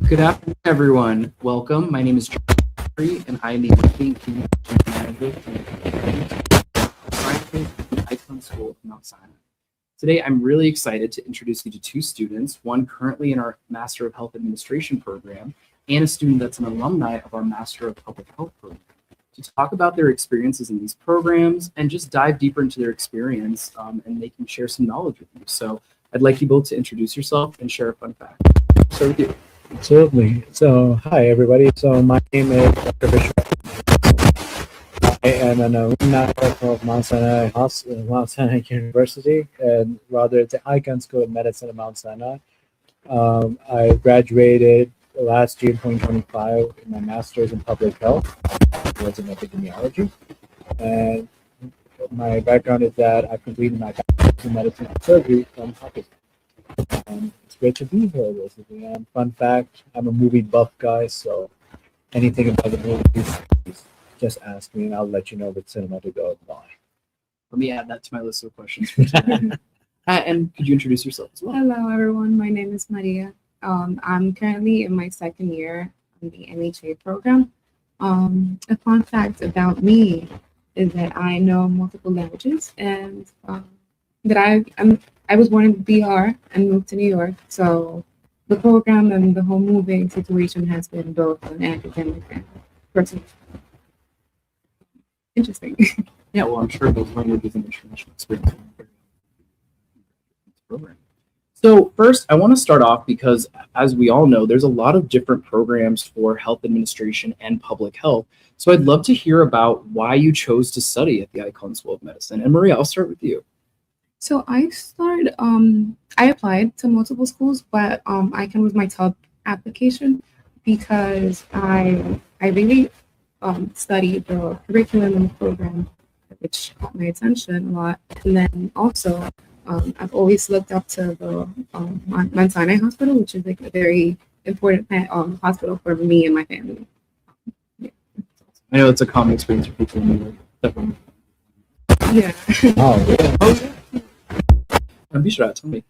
Good afternoon, everyone. Welcome. My name is Jeffrey, and I am the Marketing Communications Manager for the Icon School of Mount Sinai. Today, I'm really excited to introduce you to two students, one currently in our Master of Health Administration program, and a student that's an alumni of our Master of Public Health program, to talk about their experiences in these programs and just dive deeper into their experience, and they can share some knowledge with you. So I'd like you both to introduce yourself and share a fun fact. Start with you. Absolutely. So, hi everybody. So, my name is Dr. Bishop. I am an alumni of Mount Sinai University, and rather the Icon School of Medicine at Mount Sinai. I graduated last year, 2025, in my master's in public health. It was in epidemiology, and my background is that I completed my bachelor's in medicine and surgery from Pakistan. It's great to be here, basically. And fun fact, I'm a movie buff guy, so anything about the movies, please just ask me and I'll let you know which cinema to go and why. Let me add that to my list of questions for today. And could you introduce yourself as well? Hello, everyone. My name is Maria. I'm currently in my second year in the MHA program. A fun fact about me is that I know multiple languages and that I was born in DR and moved to New York. So the program and the whole moving situation has been both an academic and personal. Interesting. Yeah, well, I'm sure those languages and international experience are very program. So first, I want to start off because, as we all know, there's a lot of different programs for health administration and public health. So I'd love to hear about why you chose to study at the Icahn School of Medicine. And Maria, I'll start with you. So I applied to multiple schools, but Icahn was my top application because I really studied the curriculum and the program, which caught my attention a lot. And then also, I've always looked up to the Mount Sinai Hospital, which is like a very important hospital for me and my family. Yeah. I know it's a common experience for people in New York. Definitely. Yeah. Be sure to tell me.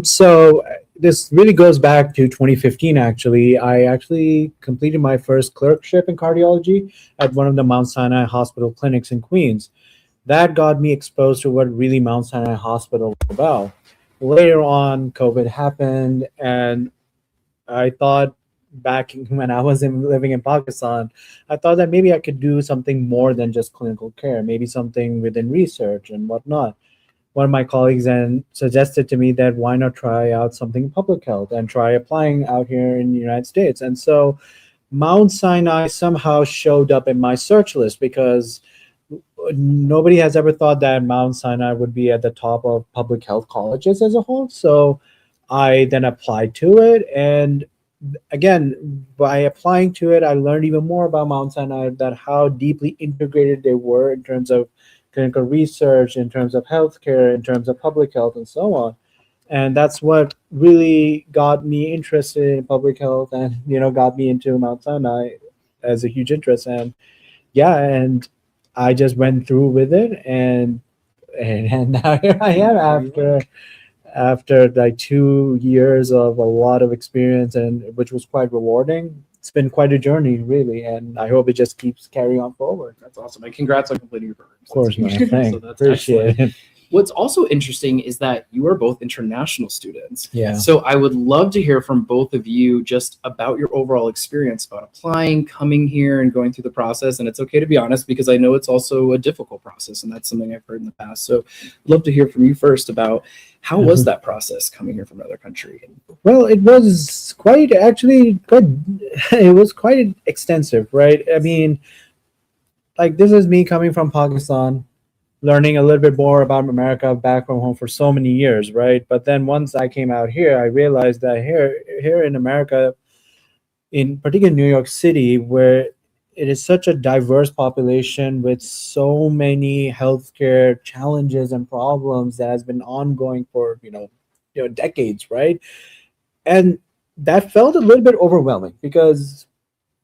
So this really goes back to 2015. Actually, I actually completed my first clerkship in cardiology at one of the Mount Sinai Hospital clinics in Queens. That got me exposed to what really Mount Sinai Hospital was about. Later on, COVID happened, and I thought back when I was living in Pakistan, I thought that maybe I could do something more than just clinical care, maybe something within research and whatnot. One of my colleagues then suggested to me that why not try out something in public health and try applying out here in the United States. And so Mount Sinai somehow showed up in my search list because nobody has ever thought that Mount Sinai would be at the top of public health colleges as a whole. So I then applied to it. And again, by applying to it, I learned even more about Mount Sinai, that how deeply integrated they were in terms of clinical research, in terms of healthcare, in terms of public health, and so on. And that's what really got me interested in public health, and got me into Mount Sinai as a huge interest. And yeah, and I just went through with it, and now here I am after like 2 years of a lot of experience, and which was quite rewarding. It's been quite a journey, really, and I hope it just keeps carrying on forward. That's awesome. And congrats on completing your program. Of course, man. Thanks. So that's Appreciate excellent. it. What's also interesting is that you are both international students. Yeah. So I would love to hear from both of you just about your overall experience about applying, coming here, and going through the process. And it's okay to be honest, because I know it's also a difficult process, and that's something I've heard in the past. So I'd love to hear from you first about how was that process coming here from another country? Well, it was it was quite extensive, right? I mean, like, this is me coming from Pakistan, learning a little bit more about America back from home for so many years, right? But then once I came out here, I realized that here in America, in particular New York City, where it is such a diverse population with so many healthcare challenges and problems that has been ongoing for decades, right? And that felt a little bit overwhelming because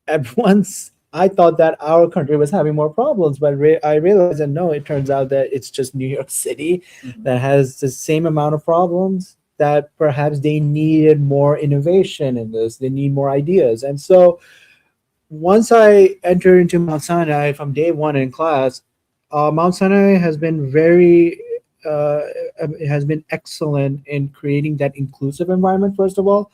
at once I thought that our country was having more problems, but I realized that no, it turns out that it's just New York City that has the same amount of problems that perhaps they needed more innovation in this, they need more ideas. And so once I entered into Mount Sinai from day one in class, Mount Sinai has been uh, has been excellent in creating that inclusive environment, first of all,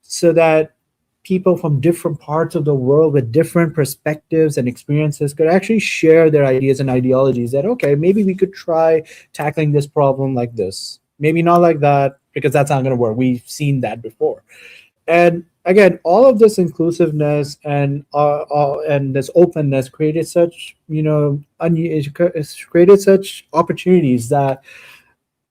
so that people from different parts of the world with different perspectives and experiences could actually share their ideas and ideologies that, okay, maybe we could try tackling this problem like this. Maybe not like that, because that's not going to work. We've seen that before. And again, all of this inclusiveness and this openness created such, it's created such opportunities that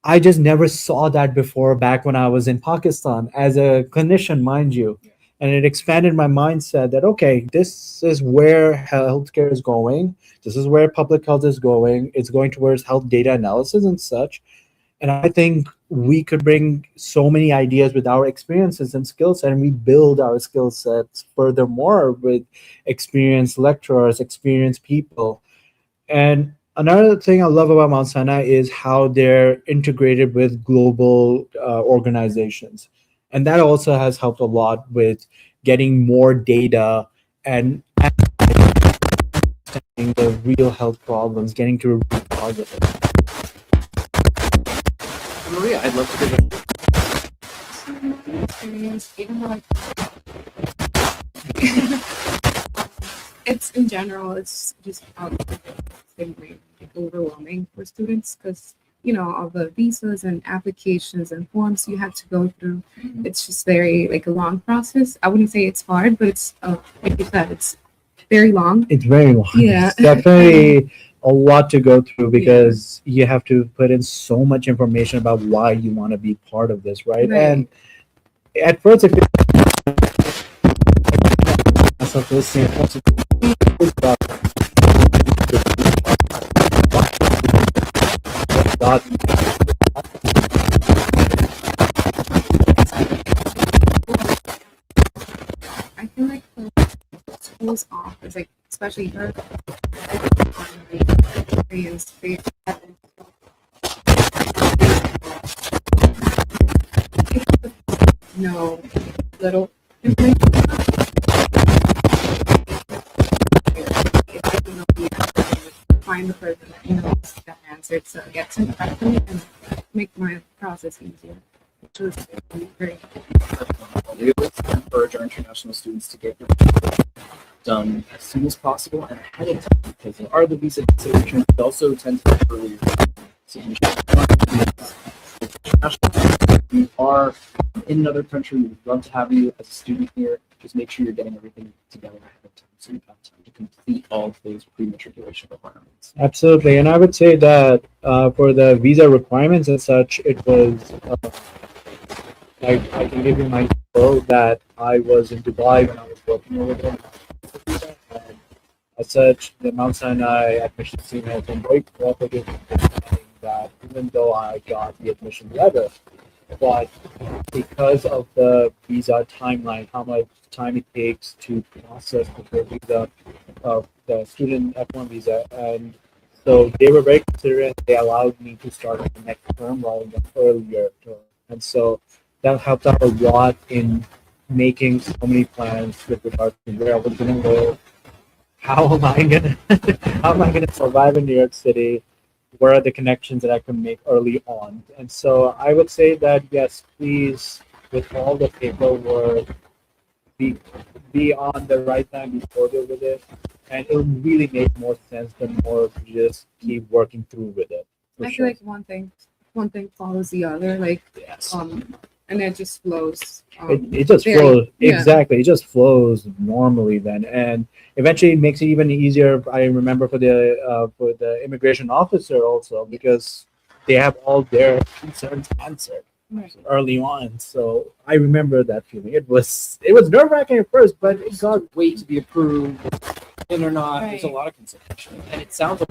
I just never saw that before back when I was in Pakistan as a clinician, mind you. And it expanded my mindset that, okay, this is where healthcare is going. This is where public health is going. It's going towards health data analysis and such. And I think we could bring so many ideas with our experiences and skill set, and we build our skill sets furthermore with experienced lecturers, experienced people. And another thing I love about Mount Sinai is how they're integrated with global organizations. And that also has helped a lot with getting more data and understanding the real health problems, getting to the root cause of it. Maria, I'd love to hear that. So my experience, even though it's in general, it's just been really overwhelming for students because all the visas and applications and forms you have to go through. It's just very like a long process. I wouldn't say it's hard, but it's like you said, it's very long. It's very long. Yeah. It's definitely a lot to go through because you have to put in so much information about why you want to be part of this, right? And at first, it myself listening God. I feel like the schools offers, like especially her experience, they know little information. If I can find the person that knows that answer to get to the question and make my process easier. Which was great. We always encourage our international students to get their done as soon as possible and ahead of time because there are the visa considerations. We also tend to earlier submission. If you are in another country, we'd love to have you as a student here. Just make sure you're getting everything together ahead of time so you have time to complete all of those pre-matriculation requirements. Absolutely. And I would say that for the visa requirements and such, it was I can give you my info that I was in Dubai when I was working over there. And as such, the Mount Sinai admissions team has been very cooperative in understanding that even though I got the admission letter, but because of the visa timeline, how much time it takes to process the visa of the student F1 visa, and so they were very considerate. They allowed me to start the next term rather than earlier term, and so that helped out a lot in making so many plans with regard to where I was going to live, how am I gonna survive in New York City, where are the connections that I can make early on. And so I would say that yes, please, with all the paperwork, be on the right time before they with it, and it'll really make more sense the more to just keep working through with it. I feel like one thing follows the other, like Yes. and it just flows. It just very- flows yeah. exactly. It just flows normally then, and eventually it makes it even easier. I remember for the immigration officer also because they have all their concerns answered Right. early on. So I remember that feeling. It was nerve wracking at first, but it got Wait to be approved in or not. There's a Right. lot of consideration. And it sounds like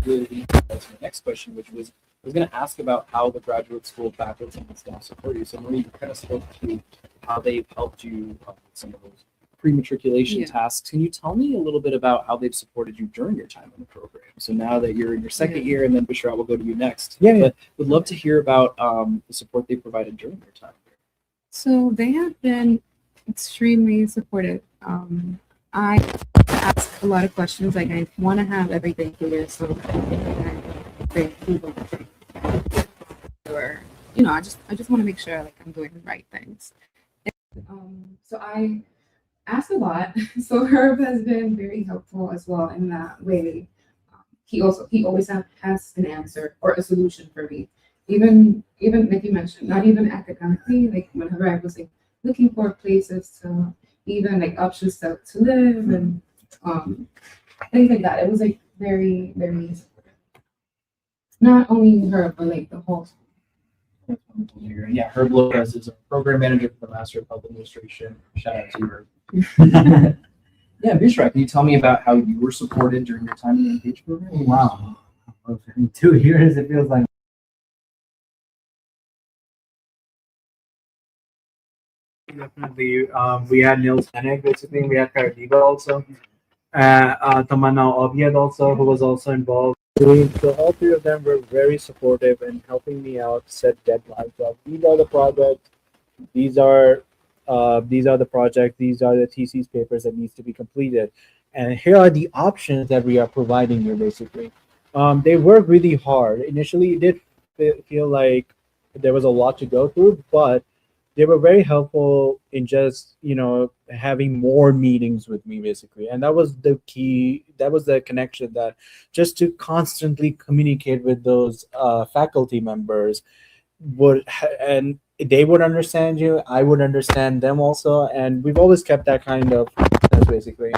really leads to the next question, which was I was going to ask about how the graduate school faculty and staff support you. So Marie, you kind of spoke to how they've helped you with some of those pre-matriculation Yeah. tasks. Can you tell me a little bit about how they've supported you during your time in the program? So now that you're in your second Yeah. year, and then Bashar will go to you next. Yeah. But would love to hear about the support they provided during your time. So they have been extremely supportive. I ask a lot of questions. Like I want to have everything clear, so or I just want to make sure like I'm doing the right things. So I asked a lot. So Herb has been very helpful as well in that way. He always has an answer or a solution for me. Even like you mentioned, not even academically, like whenever I was like looking for places to even like options to live and things like that. It was like very, very supportive. Not only her, but like the whole school. Yeah, Herb Lopez is a program manager for the Master of Health Administration. Shout out to her. Yeah, Bishra, can you tell me about how you were supported during your time in the MPH program? Wow. In 2 years, it feels like. Definitely. We had Nils Hennig, basically. We had Paradiva also. Tamanna Obiad also, who was also involved. So all three of them were very supportive and helping me out set deadlines of these are the projects, these are the projects, these are the thesis papers that needs to be completed, and here are the options that we are providing you basically. They work really hard. Initially, it did feel like there was a lot to go through, but they were very helpful in just having more meetings with me basically, and that was the key. That was the connection, that just to constantly communicate with those faculty members and they would understand you, I would understand them also, and we've always kept that kind of that's basically.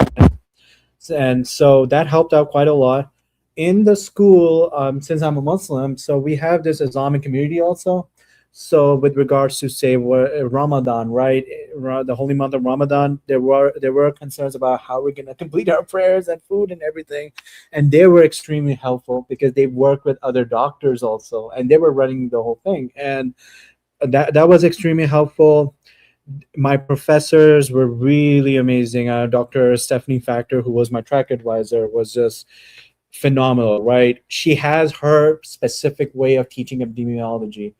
And so that helped out quite a lot in the school. Since I'm a Muslim, so we have this Islamic community also. So with regards to say Ramadan, right, the holy month of Ramadan, there were concerns about how we're going to complete our prayers and food and everything, and they were extremely helpful because they worked with other doctors also, and they were running the whole thing, and that was extremely helpful. My professors were really amazing. Dr. Stephanie Factor, who was my track advisor, was just phenomenal, right? She has her specific way of teaching epidemiology,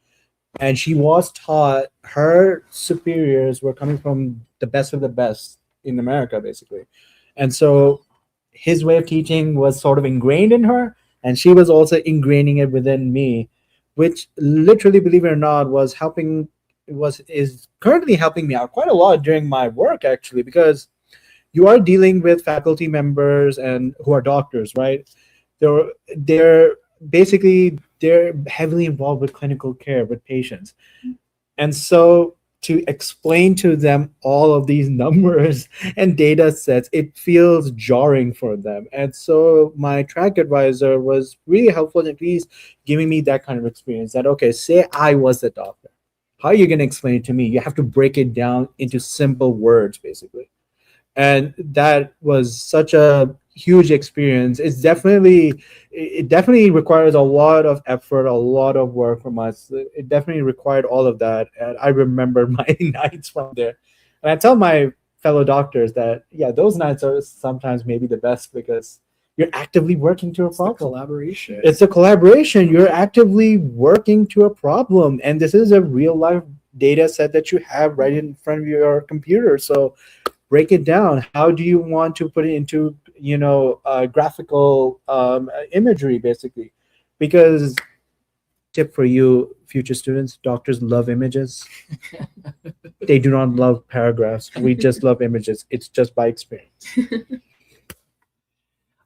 and she was taught, her superiors were coming from the best of the best in America, basically. And so his way of teaching was sort of ingrained in her, and she was also ingraining it within me, which literally, believe it or not, is currently helping me out quite a lot during my work, actually, because you are dealing with faculty members and who are doctors, right? They're basically they're heavily involved with clinical care with patients, and so to explain to them all of these numbers and data sets, it feels jarring for them. And so my track advisor was really helpful in at least giving me that kind of experience, that okay, say I was the doctor, how are you going to explain it to me? You have to break it down into simple words, basically. And that was such a huge experience. It definitely requires a lot of effort, a lot of work from us. It definitely required all of that, and I remember my nights from there. And I tell my fellow doctors that yeah, those nights are sometimes maybe the best, because you're actively working to a problem. Collaboration. It's a collaboration. You're actively working to a problem, and this is a real life data set that you have right in front of your computer. So break it down. How do you want to put it into graphical imagery, basically? Because tip for you future students, doctors love images. They do not love paragraphs. We just love images. It's just by experience.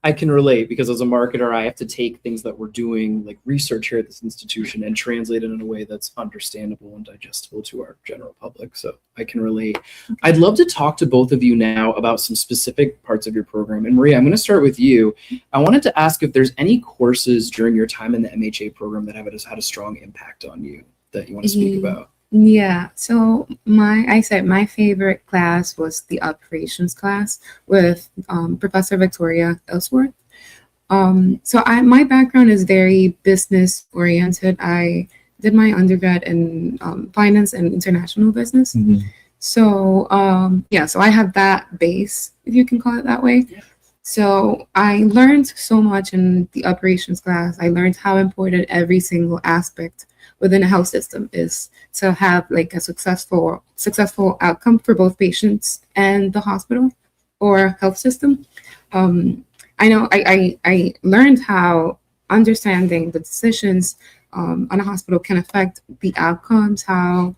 I can relate, because as a marketer, I have to take things that we're doing, like research here at this institution, and translate it in a way that's understandable and digestible to our general public. So I can relate. I'd love to talk to both of you now about some specific parts of your program. And Maria, I'm going to start with you. I wanted to ask if there's any courses during your time in the MHA program that have had a strong impact on you that you want to speak about. Yeah, so my favorite class was the operations class with Professor Victoria Ellsworth. My background is very business oriented. I did my undergrad in finance and international business. Mhm. So so I have that base, if you can call it that way. Yeah. So I learned so much in the operations class. I learned how important every single aspect within a health system is to have like a successful outcome for both patients and the hospital or health system. I know I learned how understanding the decisions on a hospital can affect the outcomes, how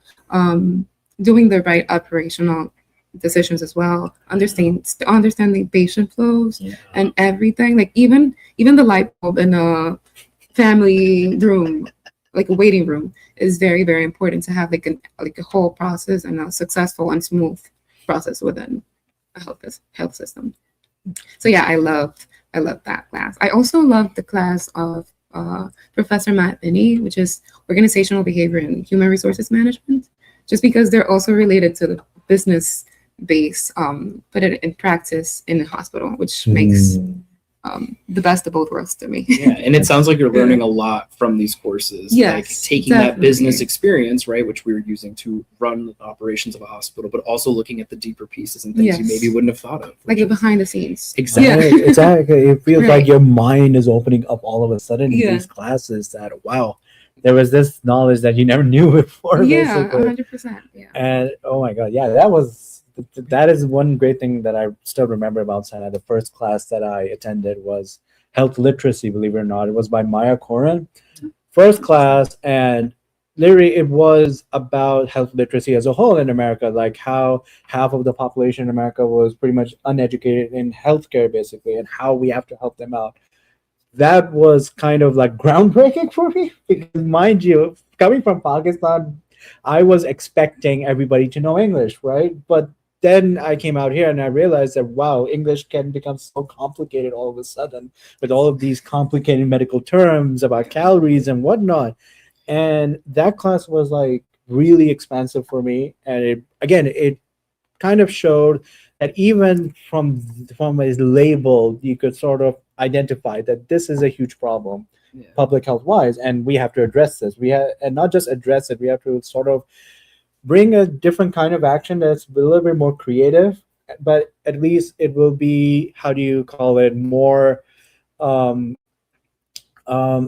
doing the right operational decisions as well, understanding patient flows Yeah. and everything. Like even the light bulb in a family room, like a waiting room, is very, very important to have like a whole process and a successful and smooth process within a health system. So yeah, I love that class. I also love the class of Professor Matt Binney, which is organizational behavior and human resources management, just because they're also related to the business base, put it in practice in the hospital, which makes the best of both worlds to me. Yeah, and it sounds like you're learning a lot from these courses. Yes, like taking that definitely. business experience, right, which we were using to run the operations of a hospital, but also looking at the deeper pieces and things you Yes. maybe wouldn't have thought of. Like the behind the scenes. Exactly. Right, exactly. It feels Right. like your mind is opening up all of a sudden in Yeah. these classes that, wow, there was this knowledge that you never knew before, Yeah, basically. 100%. Yeah. And oh my God, yeah, that is one great thing that I still remember about Santa. The first class that I attended was health literacy, believe it or not. It was by Maya Koren. First class, and literally it was about health literacy as a whole in America, like how half of the population in America was pretty much uneducated in healthcare, basically, and how we have to help them out. That was kind of like groundbreaking for me because, mind you, coming from Pakistan, I was expecting everybody to know English, right? But then I came out here and I realized that, wow, English can become so complicated all of a sudden with all of these complicated medical terms about calories and whatnot. And that class was like really expansive for me. And it kind of showed that even from a label, you could sort of identify that this is a huge problem, Yeah. public health wise, and we have to address this. We have, and not just address it, we have to sort of bring a different kind of action that's a little bit more creative, but at least it will be, how do you call it, more um,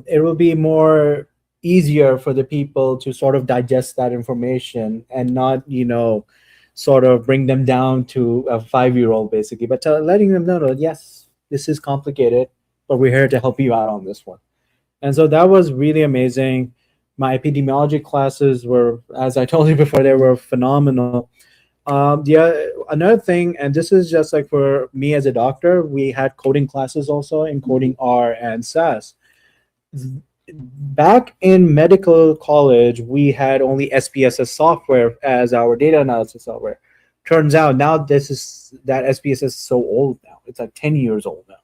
it will be more easier for the people to sort of digest that information and not, sort of bring them down to a 5-year-old, basically, but letting them know that, yes, this is complicated, but we're here to help you out on this one. And so that was really amazing. My epidemiology classes were, as I told you before, they were phenomenal. Another thing, and this is just like for me as a doctor, we had coding classes also, encoding R and SAS. Back in medical college, we had only SPSS software as our data analysis software. Turns out now that SPSS is so old now. It's like 10 years old now.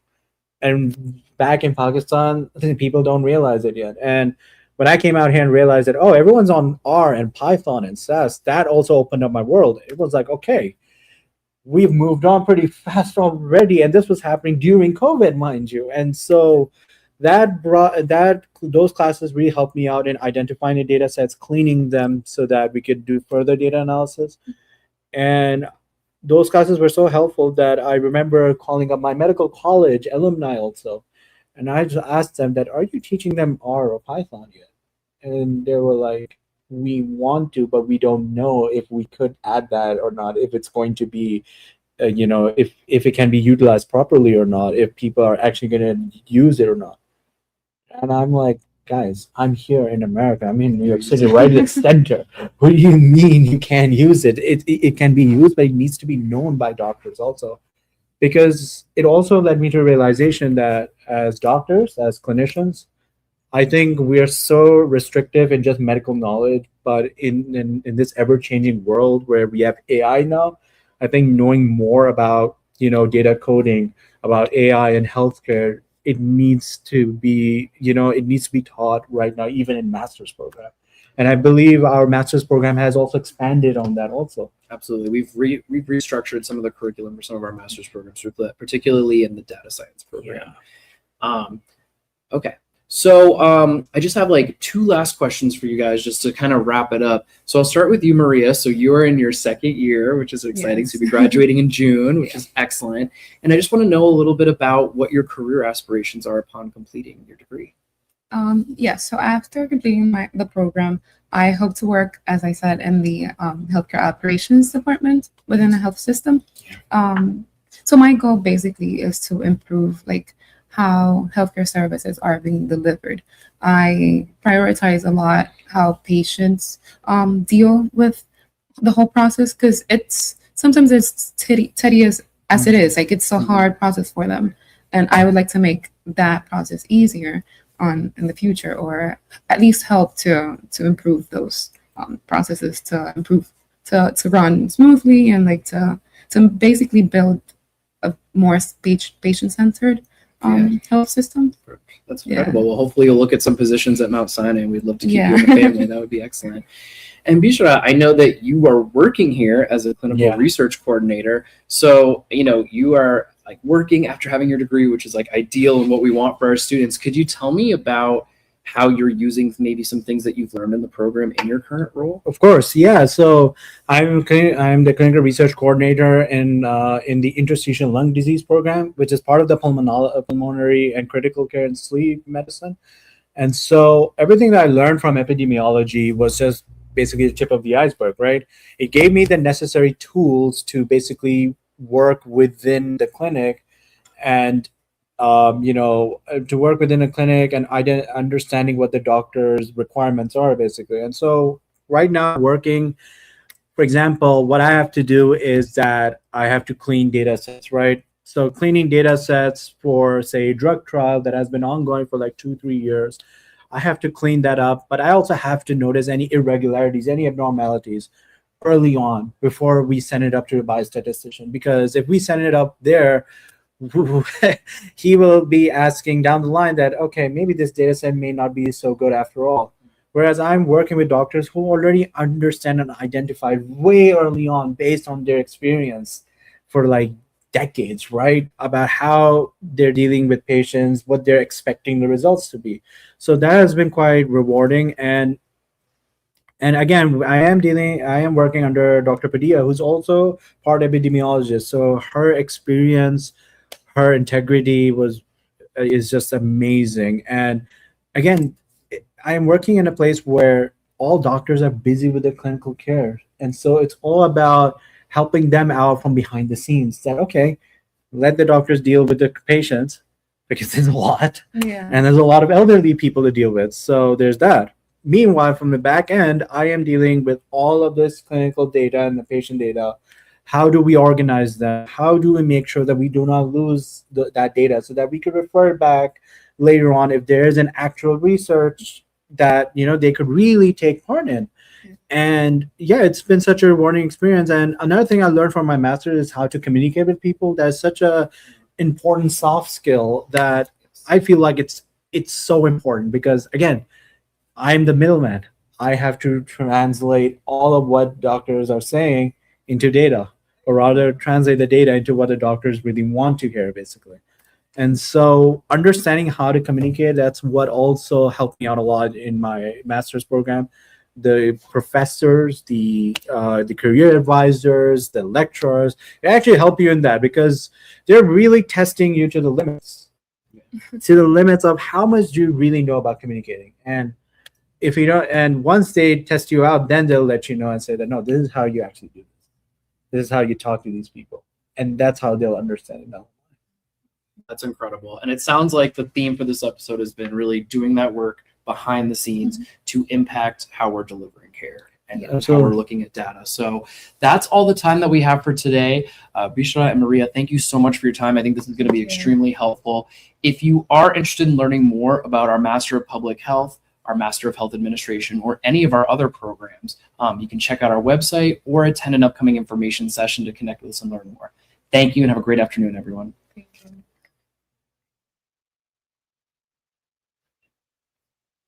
And back in Pakistan, I think people don't realize it yet. And when I came out here and realized that, oh, everyone's on R and Python and SAS, that also opened up my world. It was like, okay, we've moved on pretty fast already. And this was happening during COVID, mind you. And so those classes really helped me out in identifying the data sets, cleaning them so that we could do further data analysis. And those classes were so helpful that I remember calling up my medical college alumni also. And I just asked them that, are you teaching them R or Python yet? And they were like, we want to, but we don't know if we could add that or not, if it's going to be, if it can be utilized properly or not, if people are actually going to use it or not. And I'm like, guys, I'm here in America. I'm in New York City, right in the center. What do you mean you can't use it? It can be used, but it needs to be known by doctors also. Because it also led me to a realization that as doctors, as clinicians, I think we are so restrictive in just medical knowledge, but in this ever-changing world where we have AI now, I think knowing more about, data coding, about AI and healthcare, it needs to be, taught right now, even in master's program. And I believe our master's program has also expanded on that also. Absolutely. We've restructured some of the curriculum for some of our master's programs, particularly in the data science program. Okay. So I just have like two last questions for you guys just to kind of wrap it up. So I'll start with you, Maria. So you are in your second year, which is exciting. Yes. So you'll be graduating in June, which is excellent. And I just want to know a little bit about what your career aspirations are upon completing your degree. Yes, so after completing the program, I hope to work, as I said, in the healthcare operations department within the health system. So my goal basically is to improve like how healthcare services are being delivered. I prioritize a lot how patients deal with the whole process because sometimes it's tedious as it is. Like it's a hard process for them, and I would like to make that process easier on in the future, or at least help to improve those processes to improve to run smoothly and like to basically build a more patient centered health system. That's incredible. Well, hopefully you'll look at some positions at Mount Sinai, and we'd love to keep you in the family. That would be excellent. And Bishra, I know that you are working here as a clinical research coordinator. So, you are like working after having your degree, which is like ideal and what we want for our students. Could you tell me about how you're using maybe some things that you've learned in the program in your current role? Of course, yeah. So I'm the clinical research coordinator in the interstitial lung disease program, which is part of the pulmonary and critical care and sleep medicine. And so everything that I learned from epidemiology was just basically the tip of the iceberg, right? It gave me the necessary tools to basically work within the clinic and to work within a clinic and understanding what the doctor's requirements are basically. And so right now working, for example, what I have to do is that I have to clean data sets, right? So cleaning data sets for, say, a drug trial that has been ongoing for like 2-3 years, I have to clean that up, but I also have to notice any irregularities, any abnormalities early on before we send it up to a biostatistician. Because if we send it up there, he will be asking down the line that, okay, maybe this data set may not be so good after all. Whereas I'm working with doctors who already understand and identify way early on based on their experience for like decades, right? About how they're dealing with patients, what they're expecting the results to be. So that has been quite rewarding. And again, I am working under Dr. Padilla, who's also part epidemiologist. So her experience, her integrity is just amazing. And again, I am working in a place where all doctors are busy with their clinical care. And so it's all about helping them out from behind the scenes that, okay, let the doctors deal with the patients because there's a lot. And there's a lot of elderly people to deal with. So there's that. Meanwhile, from the back end, I am dealing with all of this clinical data and the patient data. How do we organize them? How do we make sure that we do not lose that data so that we could refer back later on if there is an actual research that they could really take part in? And yeah, it's been such a rewarding experience. And another thing I learned from my master's is how to communicate with people. That's such a important soft skill that I feel like it's so important because again, I'm the middleman. I have to translate all of what doctors are saying into data, or rather translate the data into what the doctors really want to hear, basically. And so understanding how to communicate, that's what also helped me out a lot in my master's program. The professors, the career advisors, the lecturers, they actually help you in that because they're really testing you to the limits, of how much do you really know about communicating. And if you don't, and once they test you out, then they'll let you know and say that, no, this is how you actually do this. This is how you talk to these people. And that's how they'll understand it now. That's incredible. And it sounds like the theme for this episode has been really doing that work behind the scenes to impact how we're delivering care and how we're looking at data. So that's all the time that we have for today. Bishra and Maria, thank you so much for your time. I think this is going to be extremely helpful. If you are interested in learning more about our Master of Public Health, our Master of Health Administration, or any of our other programs, you can check out our website or attend an upcoming information session to connect with us and learn more. Thank you and have a great afternoon, everyone.